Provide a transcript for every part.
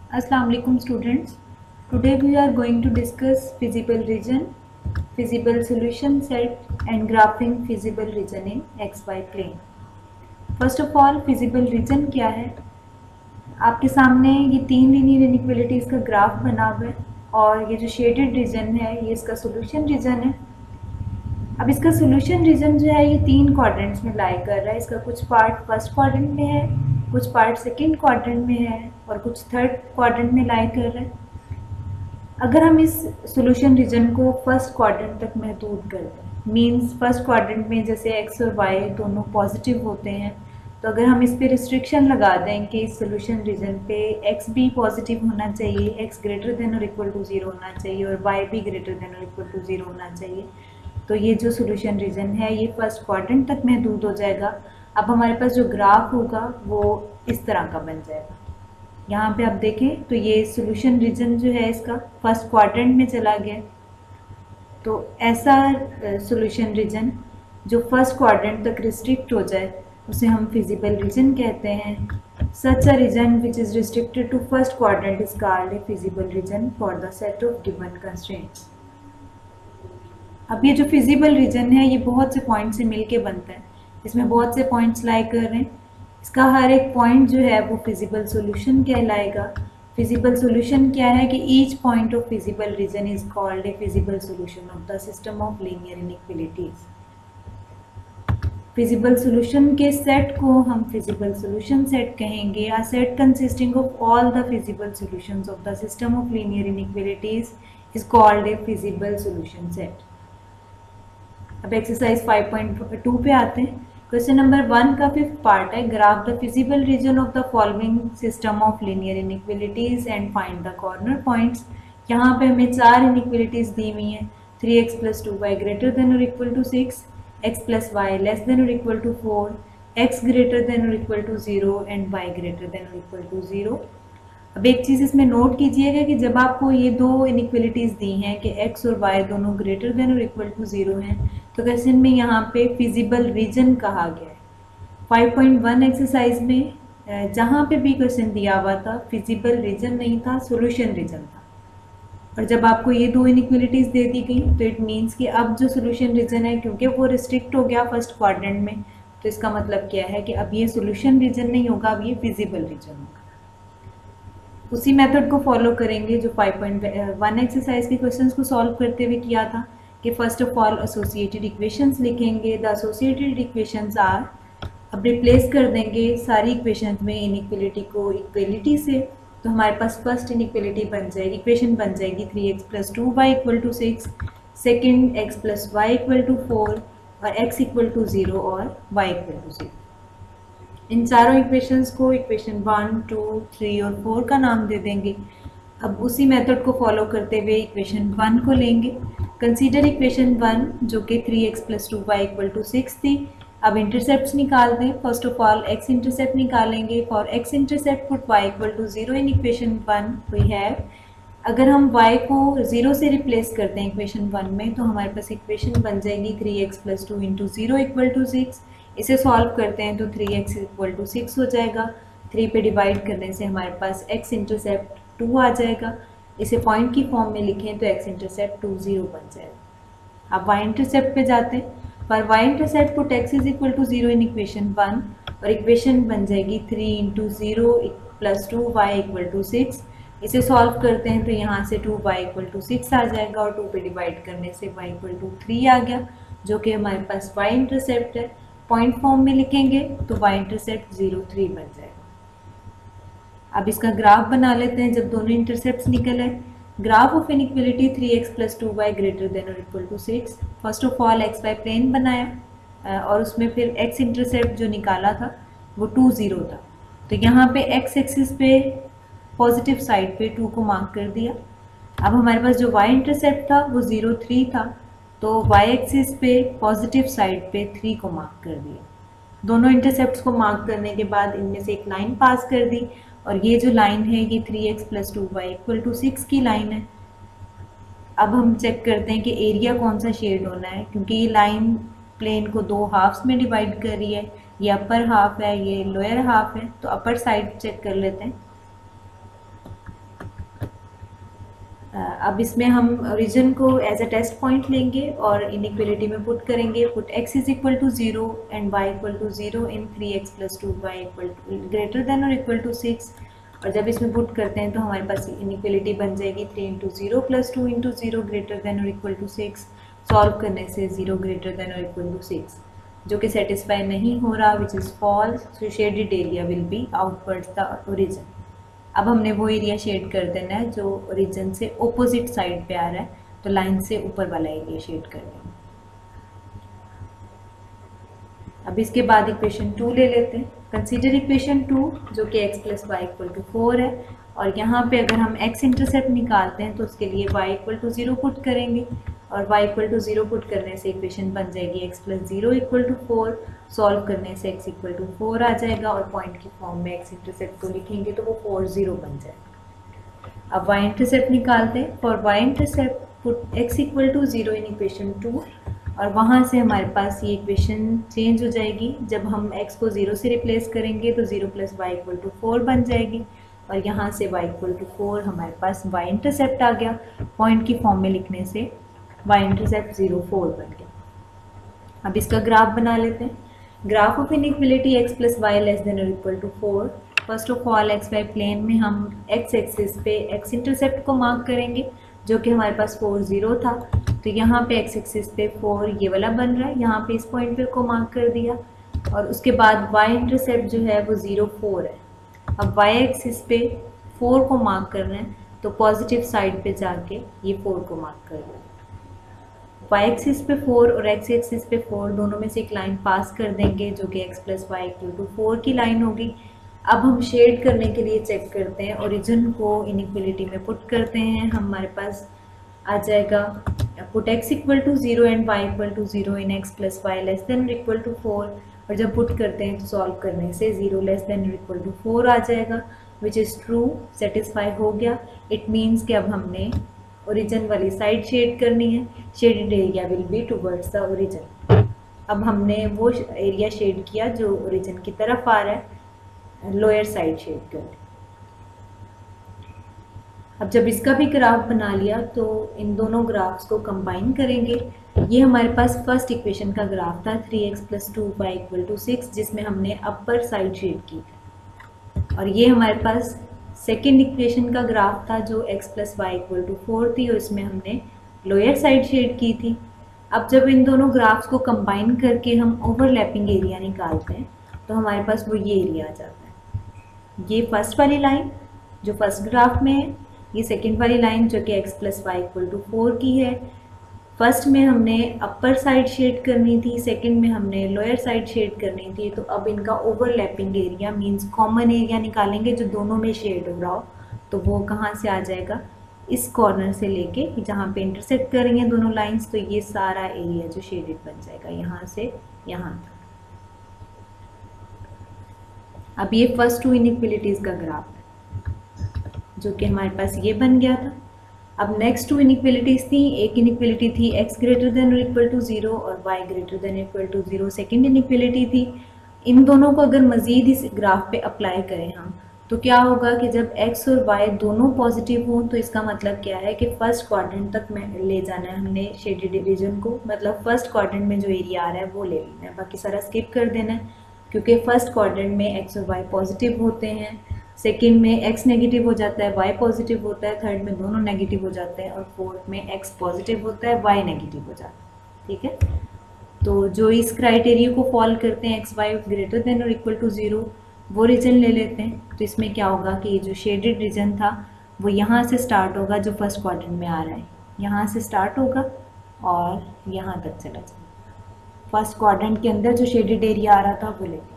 Assalamu alaikum students. Today we are going to discuss feasible region, feasible solution set and graphing feasible region in XY plane. First of all, feasible region क्या है? आपके सामने ये तीन linear inequalities का graph बना हुआ है और ये जो शेडेड रीजन है ये इसका सोल्यूशन रीजन है। अब इसका सोल्यूशन रीजन जो है ये तीन क्वाड्रेंट्स में लाई कर रहा है। इसका कुछ पार्ट फर्स्ट क्वाड्रेंट में है, कुछ पार्ट सेकंड क्वाड्रेंट में है और कुछ थर्ड क्वाड्रेंट में लाई कर रहा है। अगर हम इस सोल्यूशन रीजन को फर्स्ट क्वाड्रेंट तक महदूद कर दें, मीन्स फर्स्ट क्वाड्रेंट में जैसे एक्स और वाई दोनों पॉजिटिव होते हैं, तो अगर हम इस पे रिस्ट्रिक्शन लगा दें कि इस सोल्यूशन रीजन पे एक्स भी पॉजिटिव होना चाहिए, एक्स ग्रेटर देन और इक्वल टू ज़ीरो होना चाहिए और वाई भी ग्रेटर देन और इक्वल टू ज़ीरो होना चाहिए, तो ये जो सोल्यूशन रीजन है ये फर्स्ट क्वाड्रेंट तक महदूद हो जाएगा। अब हमारे पास जो ग्राफ होगा वो इस तरह का बन जाएगा। यहाँ पे आप देखें तो ये सोल्यूशन रीजन जो है इसका फर्स्ट क्वाड्रेंट में चला गया। तो ऐसा सोल्यूशन रीजन जो फर्स्ट क्वाड्रेंट तक रिस्ट्रिक्ट हो जाए उसे हम फिजिबल रीजन कहते हैं। Such a region which is restricted to first quadrant is called a feasible region for the set of given constraints. अब ये जो फिजिबल रीजन है ये बहुत से पॉइंट से मिलके बनता है। इसमें बहुत से पॉइंट्स लाई कर रहे हैं। इसका हर एक पॉइंट जो है वो फिजिबल सॉल्यूशन कहलाएगा। फिजिबल सॉल्यूशन क्या है कि each point of feasible reason is called a feasible solution of the system of linear inequalities. Feasible solution के सेट को हम फिजिबल सॉल्यूशन सेट कहेंगे। A set consisting of all the feasible solutions of the system of linear inequalities is called a feasible solution set. अब exercise 5.2 पे आते हैं। Question number 1 का fifth part है, graph the feasible region of the following system of linear inequalities and find the corner points. यहाँ पे हमें चार इनइक्वालिटीज दी हुई हैं, 3x + 2y ग्रेटर देन और equal to 6, x + y less than और equal to 4, x greater than और equal to 0 and y greater than और इक्वल टू 0। अब एक चीज़ इसमें नोट कीजिएगा कि जब आपको ये दो इनइक्वालिटीज़ दी हैं कि x और y दोनों ग्रेटर देन और इक्वल टू 0 हैं, तो क्वेश्चन में यहाँ पे फिजिबल रीजन कहा गया है। 5.1 एक्सरसाइज में जहाँ पे भी क्वेश्चन दिया हुआ था फिजिबल रीजन नहीं था, सोल्यूशन रीजन था। और जब आपको ये दो इनइक्वालिटीज़ दे दी गई तो इट मीन्स कि अब जो सोल्यूशन रीजन है क्योंकि वो रिस्ट्रिक्ट हो गया फर्स्ट क्वाड्रेंट में, तो इसका मतलब क्या है कि अब ये सोल्यूशन रीजन नहीं होगा, अब ये फिजिबल रीजन होगा। उसी मेथड को फॉलो करेंगे जो 5.1 एक्सरसाइज के क्वेश्चंस को सॉल्व करते हुए किया था कि first of all associated equations लिखेंगे। द एसोसिएटेड इक्वेशंस आर, अब रिप्लेस कर देंगे सारी इक्वेशंस में इनइक्वालिटी को इक्वलिटी से, तो हमारे पास फर्स्ट इनइक्वालिटी बन जाएगी, इक्वेशन बन जाएगी 3x + 2y = 6, second x + y = 4 और x = 0 और y = 0। इन चारों इक्वेशंस को इक्वेशन 1, 2, 3 और 4 का नाम दे देंगे। अब उसी मेथड को फॉलो करते हुए इक्वेशन 1 को लेंगे। कंसीडर इक्वेशन 1 जो कि 3x + 2y = 6 थी। अब इंटरसेप्ट्स निकाल दें। First of all x intercept निकालेंगे। For x intercept put y = 0 in equation 1 we have, अगर हम y को 0 से रिप्लेस करते हैं इक्वेशन 1 में तो हमारे पास इक्वेशन बन जाएगी 3x + 2 × 0 = 6। इसे सॉल्व करते हैं तो 3x = 6 हो जाएगा। 3 पे डिवाइड करने से हमारे पास x इंटरसेप्ट 2 आ जाएगा। इसे पॉइंट की फॉर्म में लिखें तो x इंटरसेप्ट 2, 0 बन जाएगा। अब y इंटरसेप्ट पे जाते हैं। पर y intercept put x = 0 in equation 1 और इक्वेशन बन जाएगी 3 × 0 + 2y = 6। इसे सॉल्व करते हैं तो यहाँ से 2y = 6 आ जाएगा और 2 पे डिवाइड करने से y = 3 आ गया, जो कि हमारे पास y इंटरसेप्ट है। पॉइंट फॉर्म में लिखेंगे तो y इंटरसेप्ट 0, 3 बन जाएगा। अब इसका ग्राफ बना लेते हैं जब दोनों इंटरसेप्ट्स निकल आए। Graph of inequality 3x + 2y greater than और equal to 6। First of all xy plane बनाया और उसमें फिर x इंटरसेप्ट जो निकाला था वो 2, 0 था। तो यहाँ पे x एक्सिस पे पॉजिटिव साइड पे 2 को मार्क कर दिया। अब हमारे पास जो y इंटरसेप्ट था वो 0, 3 था, तो y एक्सिस पे पॉजिटिव साइड पे 3 को मार्क कर दिया। दोनों इंटरसेप्ट्स को मार्क करने के बाद इनमें से एक लाइन पास कर दी और ये जो लाइन है ये 3x + 2y = 6 की लाइन है। अब हम चेक करते हैं कि एरिया कौन सा शेड होना है, क्योंकि ये लाइन प्लेन को 2 हाफ्स में डिवाइड कर रही है। ये अपर हाफ है, ये लोअर हाफ है, तो अपर साइड चेक कर लेते हैं। अब इसमें हम ओरिजिन को एज अ टेस्ट पॉइंट लेंगे और इनइक्वलिटी में पुट करेंगे, put x is equal to 0 and y equal to 0 in 3x plus 2y equal to greater than और इक्वल टू 6। और जब इसमें पुट करते हैं तो हमारे पास इनइक्वलिटी बन जाएगी 3 into 0 plus 2 into 0 greater than और इक्वल टू 6। सॉल्व करने से 0 ग्रेटर देन और इक्वल टू 6 जो कि सेटिस्फाई नहीं हो रहा, which is false, so shaded area will be outwards the origin. अब हमने वो एरिया शेड कर देना है जो ओरिजिन से ऑपोजिट साइड पे आ रहा है, तो लाइन से ऊपर वाला एरिया शेड कर देंगे। अब इसके बाद इक्वेशन 2 ले लेते हैं। कंसीडर इक्वेशन 2 जो कि x plus y equal to 4 है, और यहाँ पे अगर हम x इंटरसेप्ट निकालते हैं तो उसके लिए y इक्वल टू 0 पुट करेंगे, और y इक्वल टू 0 पुट करने से इक्वेशन बन जाएगी x plus 0 equal to 4। Solve करने से x इक्वल टू 4 आ जाएगा, और पॉइंट की फॉर्म में x इंटरसेप्ट को लिखेंगे तो वो 4 0 बन जाएगा। अब y इंटरसेप्ट निकालते हैं। For y intercept put x equal to 0 in equation 2, और वहाँ से हमारे पास ये इक्वेशन चेंज हो जाएगी। जब हम x को 0 से रिप्लेस करेंगे तो 0 प्लस वाई इक्वल टू 4 बन जाएगी, और यहाँ से y इक्वल टू 4 हमारे पास y इंटरसेप्ट आ गया। पॉइंट की फॉर्म में लिखने से y इंटरसेप्ट 0 4 बन गया। अब इसका ग्राफ बना लेते हैं। Graph of inequality x plus y less than और equal to 4। First of all x y plane में हम x एक्सिस पे x इंटरसेप्ट को मार्क करेंगे जो कि हमारे पास 4 0 था, तो यहाँ पे x एक्सिस पे 4 ये वाला बन रहा है, यहाँ पे इस पॉइंट पे को मार्क कर दिया। और उसके बाद y इंटरसेप्ट जो है वो 0 4 है। अब y एक्सिस पे 4 को मार्क करना है, तो पॉजिटिव साइड पे जाके ये 4 को मार्क कर दें। y एक्सिस पे 4 और x एक्सिस पे 4 दोनों में से एक लाइन पास कर देंगे जो कि x plus y equal to 4 की लाइन होगी। अब हम शेड करने के लिए चेक करते हैं, ओरिजिन को इनइक्वलिटी में पुट करते हैं। हमारे पास आ जाएगा put x equal to 0 and y equal to 0 in x plus y less than और इक्वल टू 4, और जब पुट करते हैं तो सॉल्व करने से 0 लेस देन और इक्वल टू 4 आ जाएगा, विच इज़ ट्रू, सेटिस्फाई हो गया। इट मीन्स कि अब हमने ओरिजिन वाली साइड शेड करनी है। Shaded area will be towards the origin. अब हमने वो एरिया शेड किया जो ओरिजिन की तरफ आ रहा है, लोअर साइड शेड कर। अब जब इसका भी ग्राफ बना लिया तो इन दोनों ग्राफ्स को कंबाइन करेंगे। ये हमारे पास फर्स्ट इक्वेशन का ग्राफ था 3x plus 2y equal to 6, जिसमें हमने अपर साइड शेड की, और ये हमारे पास सेकेंड इक्वेशन का ग्राफ था जो x plus y equal to 4 थी, और इसमें हमने लोअर साइड शेड की थी। अब जब इन दोनों ग्राफ्स को कंबाइन करके हम ओवरलैपिंग एरिया निकालते हैं तो हमारे पास वो ये एरिया आ जाता है। ये फर्स्ट वाली लाइन जो फर्स्ट ग्राफ में है, ये सेकेंड वाली लाइन जो कि x plus y equal to 4 की है। फर्स्ट में हमने अपर साइड शेड करनी थी, सेकंड में हमने लोअर साइड शेड करनी थी। तो अब इनका overlapping area means common area निकालेंगे जो दोनों में शेड हो रहा हो, तो वो कहाँ से आ जाएगा, इस कॉर्नर से लेके जहाँ पे इंटरसेक्ट कर रही हैं दोनों लाइंस, तो ये सारा एरिया जो शेडेड बन जाएगा यहाँ से यहाँ तक। अब ये फर्स्ट टू इनइक्वलिटीज़ का ग्राफ है जो कि हमारे पास ये बन गया था। अब नेक्स्ट टू इनइक्वलिटीज़ थी। एक इनइक्वलिटी थी x ग्रेटर देन और इक्वल टू 0 और y greater than equal to 0 second inequality थी। इन दोनों को अगर मज़ीद इस ग्राफ पे अप्लाई करें हम, तो क्या होगा कि जब x और y दोनों पॉजिटिव हों तो इसका मतलब क्या है कि फर्स्ट क्वाड्रेंट तक में ले जाना है हमने शेडेड रीजन को, मतलब फर्स्ट क्वाड्रेंट में जो एरिया आ रहा है वो ले लेना है, बाकी सारा स्किप कर देना है, क्योंकि फर्स्ट क्वाड्रेंट में x और y पॉजिटिव होते हैं, सेकेंड में x नेगेटिव हो जाता है, y पॉजिटिव होता है, थर्ड में दोनों नेगेटिव हो जाते हैं, और फोर्थ में x पॉजिटिव होता है, y नेगेटिव हो जाता है। ठीक है, तो जो इस क्राइटेरिया को फॉलो करते हैं x y ग्रेटर देन और इक्वल टू 0 वो रीजन ले लेते हैं। तो इसमें क्या होगा कि ये जो शेडेड रीजन था वो यहाँ से स्टार्ट होगा, जो फर्स्ट क्वाड्रेंट में आ रहा है यहाँ से स्टार्ट होगा और यहाँ तक चला जाएगा। फर्स्ट क्वाड्रेंट के अंदर जो शेडेड एरिया आ रहा था वो ले लेंगे।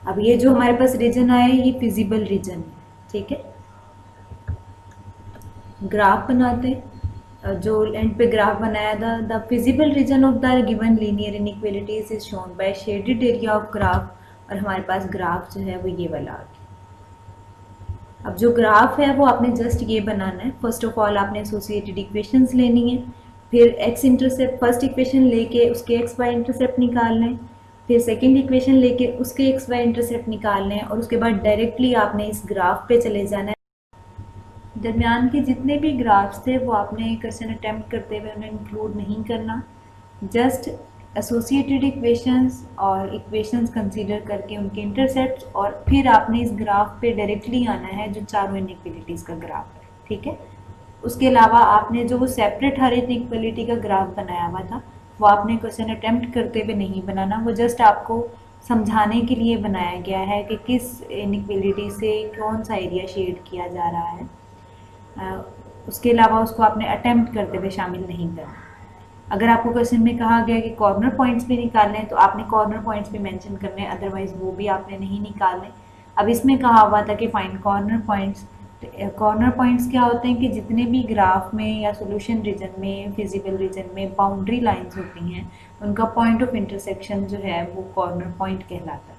अब ये जो हमारे पास रीजन आया ये फिजिबल रीजन है। ठीक है, ग्राफ बनाते हैं। जो एंड पे ग्राफ बनाया था, the feasible region of the given linear inequalities is shown by shaded area of graph, और हमारे पास ग्राफ जो है वो ये वाला आ गया। अब जो ग्राफ है वो आपने जस्ट ये बनाना है। फर्स्ट ऑफ ऑल आपने एसोसिएटेड इक्वेशंस लेनी है, फिर एक्स इंटरसेप्ट फर्स्ट इक्वेशन लेके उसके एक्स वाई इंटरसेप्ट निकालना है, फिर सेकेंड इक्वेशन लेके उसके एक्स वाई इंटरसेप्ट निकालना है, और उसके बाद डायरेक्टली आपने इस ग्राफ पे चले जाना है। दरमियान के जितने भी ग्राफ्स थे वो आपने क्वेश्चन अटेम्प्ट करते हुए उन्हें इंक्लूड नहीं करना, जस्ट एसोसिएटेड इक्वेशंस और इक्वेशंस कंसीडर करके उनके इंटरसेप्ट्स, और फिर आपने इस ग्राफ पे डायरेक्टली आना है जो चारों इनइक्वलिटीज़ का ग्राफ है, ठीक है। उसके अलावा आपने जो वो सेपरेट हर इनइक्वलिटी का ग्राफ बनाया हुआ था वो आपने क्वेश्चन अटेम्प्ट करते हुए नहीं बनाना, वो जस्ट आपको समझाने के लिए बनाया गया है कि किस इनइक्वलिटी से कौन सा एरिया शेड किया जा रहा है। उसके अलावा उसको आपने अटेम्प्ट करते हुए शामिल नहीं करना। अगर आपको क्वेश्चन में कहा गया कि कॉर्नर पॉइंट्स भी निकालने हैं तो आपने कॉर्नर पॉइंट्स भी मेंशन करने हैं, अदरवाइज वो भी आपने नहीं निकालने। अब इसमें कहा हुआ था कि find corner points. Corner points क्या होते हैं कि जितने भी ग्राफ में या सॉल्यूशन रीजन में, फिजिबल रीजन में बाउंड्री लाइंस होती हैं उनका पॉइंट ऑफ इंटरसेक्शन जो है वो कॉर्नर पॉइंट कहलाता है।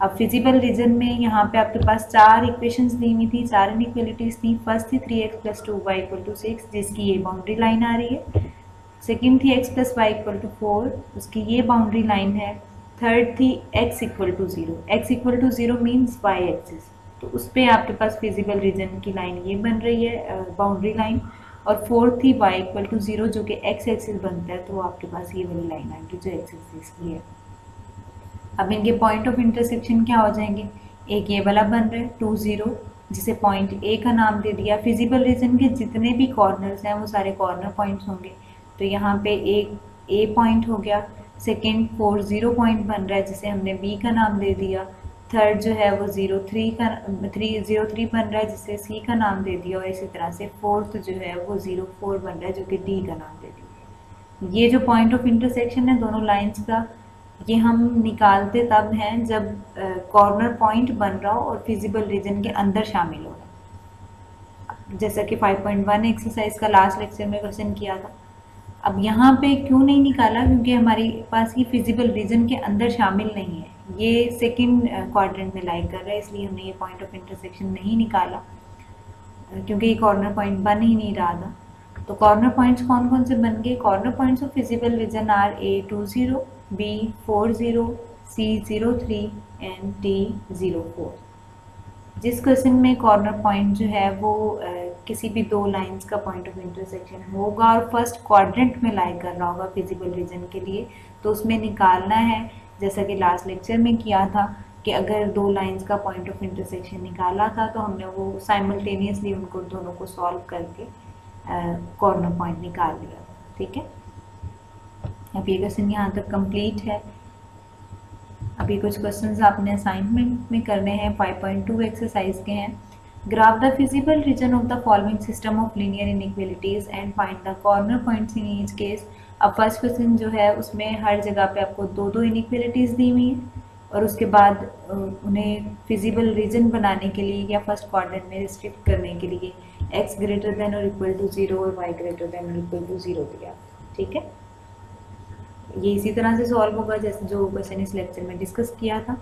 अब फिजिबल रीजन में यहाँ पे आपके पास चार इक्वेशंस दी हुई थी, चार इनइक्वलिटीज थी। फर्स्ट थी 3x + 2y = 6 जिसकी ये बाउंड्री लाइन आ रही है। सेकेंड थी x + y = 4, उसकी ये बाउंड्री लाइन है। थर्ड थी x = 0, x = 0 means y axis, तो उस पर आपके पास फिजिबल रीजन की लाइन ये बन रही है, बाउंड्री लाइन। और फोर्थ थी y = 0 जो कि x एक्सिस बनता है, तो आपके पास ये वाली लाइन आएगी जो x एक्सिस की है। अब इनके पॉइंट ऑफ इंटरसेक्शन क्या हो जाएंगे, एक ये वाला बन रहा है 2 0 जिसे पॉइंट ए का नाम दे दिया। फिजिबल रीजन के जितने भी कॉर्नर्स हैं वो सारे कॉर्नर पॉइंट्स होंगे, तो यहाँ पे एक ए पॉइंट हो गया। सेकेंड 4 0 पॉइंट बन रहा है जिसे हमने बी का नाम दे दिया। थर्ड जो है वो 0 3 बन रहा है जिसे सी का नाम दे दिया, और इसी तरह से फोर्थ जो है वो 0 4 बन रहा है जो कि डी का नाम दे दिया। ये जो पॉइंट ऑफ इंटरसेक्शन है दोनों लाइंस का, ये हम निकालते तब हैं जब कॉर्नर पॉइंट बन रहा हो और फिजिबल रीजन के अंदर शामिल हो रहा है, जैसा कि 5.1 एक्सरसाइज का लास्ट लेक्चर में क्वेश्चन किया था। अब यहाँ पे क्यों नहीं निकाला, क्योंकि हमारे पास ये फिजिबल रीजन के अंदर शामिल नहीं है, ये सेकंड क्वाड्रेंट में लाई कर रहा है, इसलिए हमने ये पॉइंट ऑफ इंटरसेक्शन नहीं निकाला क्योंकि ये कॉर्नर पॉइंट बन ही नहीं रहा था। तो कॉर्नर पॉइंट्स कौन कौन से बन गए, corner points of feasible region are A 2 0, B 4 0, C 0 3 and D 0 4। जिस क्वेश्चन में कॉर्नर पॉइंट जो है वो किसी भी दो लाइंस का पॉइंट ऑफ इंटरसेक्शन होगा और फर्स्ट क्वाड्रेंट में लाई कर रहा होगा फिजिबल रीजन के लिए, तो उसमें निकालना है, जैसा कि लास्ट लेक्चर में किया था कि अगर दो लाइंस का पॉइंट ऑफ इंटरसेक्शन निकाला था तो हमने वो साइमल्टेनियसली उनको दोनों को सॉल्व करके कॉर्नर पॉइंट निकाल लिया, ठीक है। अब ये क्वेश्चन यहाँ तक कंप्लीट है। अभी कुछ क्वेश्चंस आपने असाइनमेंट में करने हैं, 5.2 एक्सरसाइज के हैं। Graph the feasible region of the following system of linear inequalities and find the corner points in each case. अब फर्स्ट क्वेश्चन जो है उसमें हर जगह पे आपको दो दो इनइक्वलिटीज दी हुई हैं और उसके बाद उन्हें फिजिबल रीजन बनाने के लिए या फर्स्ट क्वाड्रेंट में रिस्ट्रिक्ट करने के लिए x ग्रेटर देन और इक्वल टू 0 और y ग्रेटर देन और इक्वल टू 0 दिया, ठीक है। ये इसी तरह से सॉल्व होगा जैसे जो क्वेश्चन इस लेक्चर में डिस्कस किया था।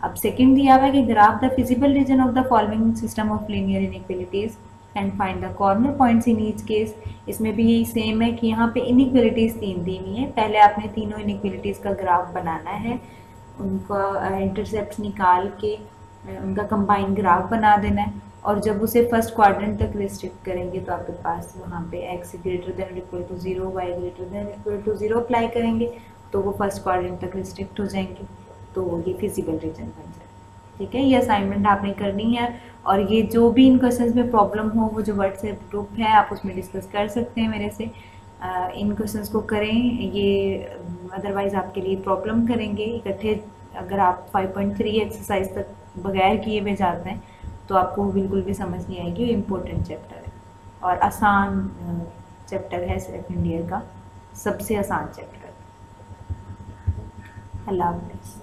अब सेकंड दिया हुआ है कि graph the feasible region of the following system of linear inequalities and find the corner points in each case. इसमें भी यही सेम है कि यहाँ पे इनइक्वलिटीज तीन दी हुई है, पहले आपने तीनों इनइक्वलिटीज का ग्राफ बनाना है, उनका इंटरसेप्ट निकाल के उनका कंबाइन ग्राफ बना देना है, और जब उसे फर्स्ट क्वाड्रेंट तक रिस्ट्रिक्ट करेंगे तो आपके पास वहाँ पे x greater than equal to 0, y greater than equal to 0 apply करेंगे तो वो फर्स्ट क्वाड्रेंट तक रिस्ट्रिक्ट हो जाएंगे, तो ये फिजिबल रीजन बन जाए, ठीक है। ये असाइनमेंट आपने करनी है, और ये जो भी इन क्वेश्चंस में प्रॉब्लम हो वो जो व्हाट्सएप ग्रुप है आप उसमें डिस्कस कर सकते हैं मेरे से। इन क्वेश्चंस को करें, ये अदरवाइज़ आपके लिए प्रॉब्लम करेंगे इकट्ठे। अगर आप 5.3 एक्सरसाइज तक बगैर किए हुए जाते हैं तो आपको बिल्कुल भी समझ नहीं आएगी, इम्पोर्टेंट चैप्टर है और आसान चैप्टर है, सेकंड ईयर का सबसे आसान चैप्टर। अल्लाह हाफ़िज़।